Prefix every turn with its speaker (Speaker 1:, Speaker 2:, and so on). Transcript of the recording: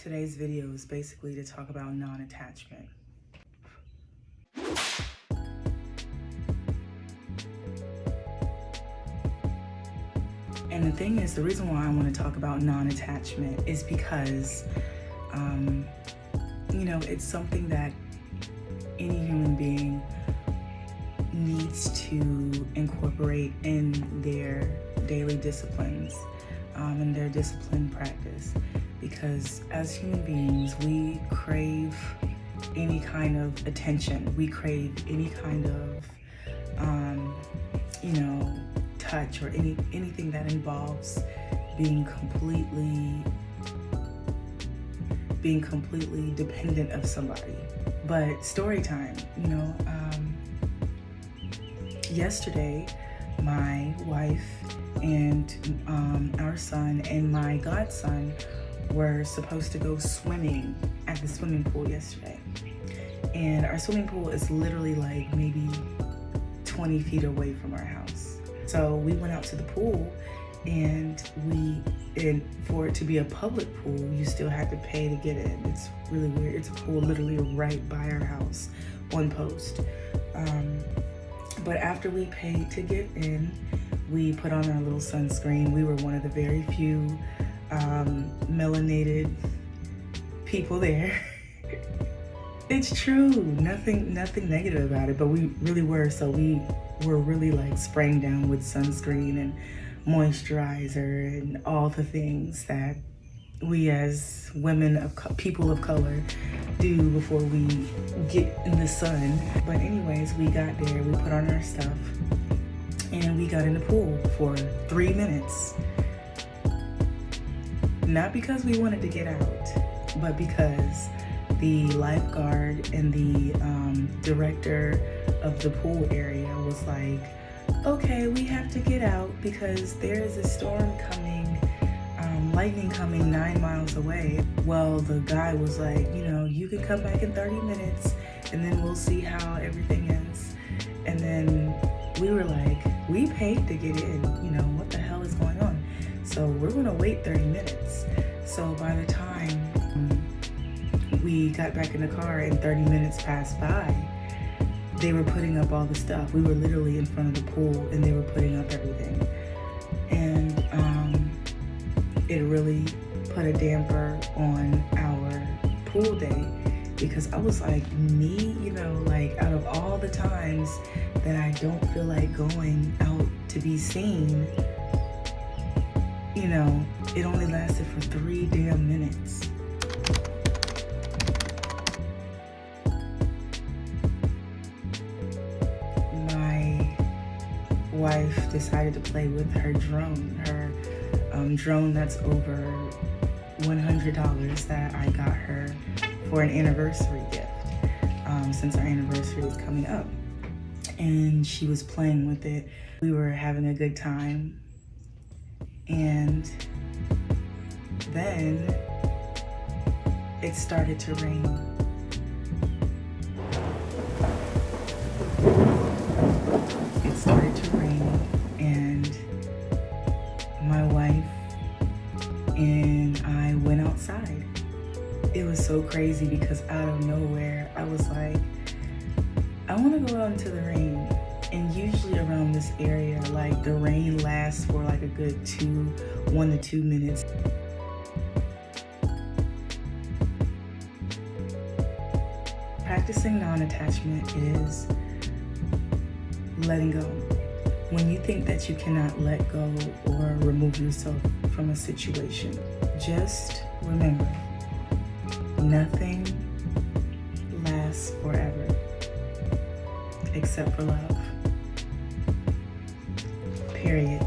Speaker 1: Today's video is basically to talk about non-attachment. And the thing is, the reason why I want to talk about non-attachment is because, it's something that any human being needs to incorporate in their daily disciplines, in their discipline practice. Because as human beings, we crave any kind of attention. We crave any kind of, touch or anything that involves being completely dependent of somebody. But story time, yesterday, my wife and our son and my godson were supposed to go swimming at the swimming pool yesterday. And our swimming pool is literally like maybe 20 feet away from our house. So we went out to the pool, and for it to be a public pool, you still had to pay to get in. It's really weird. It's a pool literally right by our house on post. But after we paid to get in, we put on our little sunscreen. We were one of the very few melanated people there. It's true, nothing negative about it, but we really were. So we were really like spraying down with sunscreen and moisturizer and all the things that we as people of color do before we get in the sun. But anyways, we got there, we put on our stuff, and we got in the pool for 3 minutes. Not because we wanted to get out, but because the lifeguard and the director of the pool area was like, okay, we have to get out because there is a storm coming, lightning coming 9 miles away. Well, the guy was like, you can come back in 30 minutes and then we'll see how everything is. And then we were like, we paid to get in, what the hell is going on? So we're gonna wait 30 minutes. So by the time we got back in the car and 30 minutes passed by, they were putting up all the stuff. We were literally in front of the pool and they were putting up everything. And it really put a damper on our pool day, because I was like, out of all the times that I don't feel like going out to be seen, it only lasted for 3 damn minutes. My wife decided to play with her drone, drone that's over $100 that I got her for an anniversary gift, since our anniversary is coming up. And she was playing with it. We were having a good time. And then it started to rain. It started to rain, and my wife and I went outside. It was so crazy because out of nowhere, I was like, I want to go out into the rain. And usually around this area, like the rain lasts for like a good 1 to 2 minutes. Practicing non-attachment is letting go. When you think that you cannot let go or remove yourself from a situation, just remember, nothing lasts forever except for love. Period.